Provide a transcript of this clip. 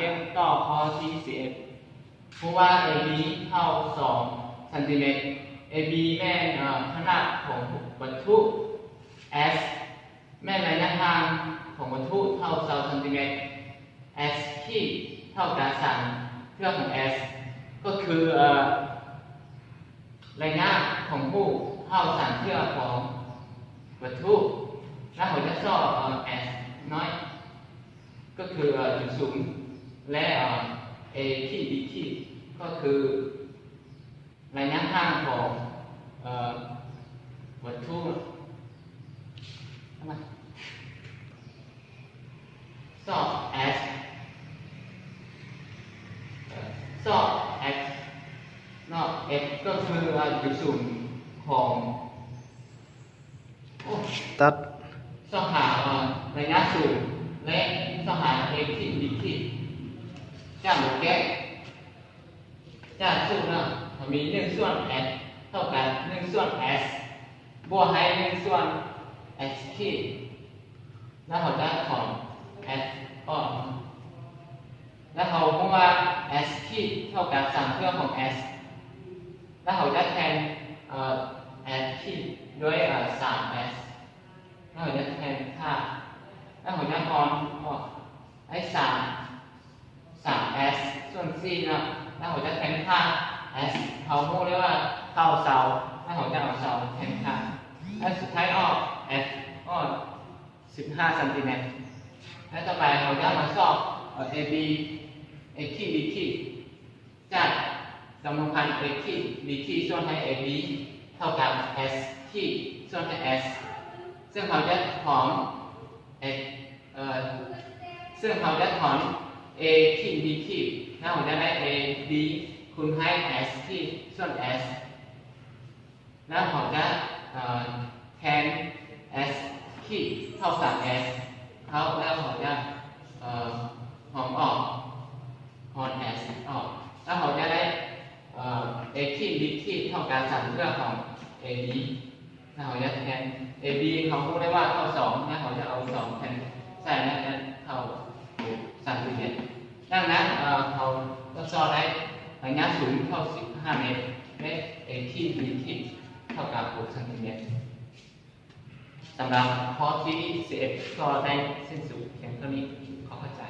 เกตต่อข้อที่11เพราะว่า AB เท่า2 ซนติเมตร AB แม่ขนาดของวัตถุ S แม่ระยะทางของวัตถุเท่า2 ซนติเมตร S ที่เท่ากับ3เครื่องของ S ก็คือระยะของผู้เท่า3เครื่องของวัตถุแล้วเราจะสอบ S น้อยก็คือจุดศูนย์และ A ที่ B ที่ก็คือระยะทางของวัตถุสอบ S สอบ X นอก X ก็คือจุดศูนย์ของตัดสอบหาระยะศูนย์และสอบหา A ที่ B ที่จากโลแกนจากสูตรมี1 ส่วน S เท่ากับ1 ส่วน S บวกให้1 ส่วน S ที่แล้วเราจะถอน S ออกแล้วเราพบว่า S ที่เท่ากับ3เครื่องของ S แล้วเราจะแทนS ที่ด้วย3S แล้วเราจะแทนค่าแล้วเราจะถอนออกให้3S ส่วน4นะแล้วเราจะแทนค่า S เขาพูดเลยว่าเข้าเสาแล้วเราจะเอาเสาแทนค่าแล้วสุดท้ายออก S ออก15 ซนติเมตรแล้วต่อไปเราจะมาสอบ AB A ที่ B ที่จากจำนวนพัน A ที่ B ที่ส่วนให้ AB เท่ากับ S ที่ส่วนให้ S ซึ่งเราจะถอนซึ่งเราจะถอน A ที่ B ที่แล้วเราจะได้ A B คูณให้ S ที่ส่วน S แล้วเราจะแทน S ที่เท่า 3S เขาแล้วเราจะหอมออกหอน S ออกแล้วเราจะได้A ที่ B ที่เท่ากับ3เครื่องของ AB แล้วเราจะแทน AB เขาพูดได้ว่าเท่า2แล้วเราจะเอา2แทนใส่นั้นเท่า3เมตรดังนั้นเราก็สอบได้ระยะสูงเท่า15 เมตรและ A ที่ B ที่เท่ากับ6 ซนติเมตรสำหรับข้อที่11ก็ได้สิ้นสุดเพียงเท่านี้ขอเข้าใจ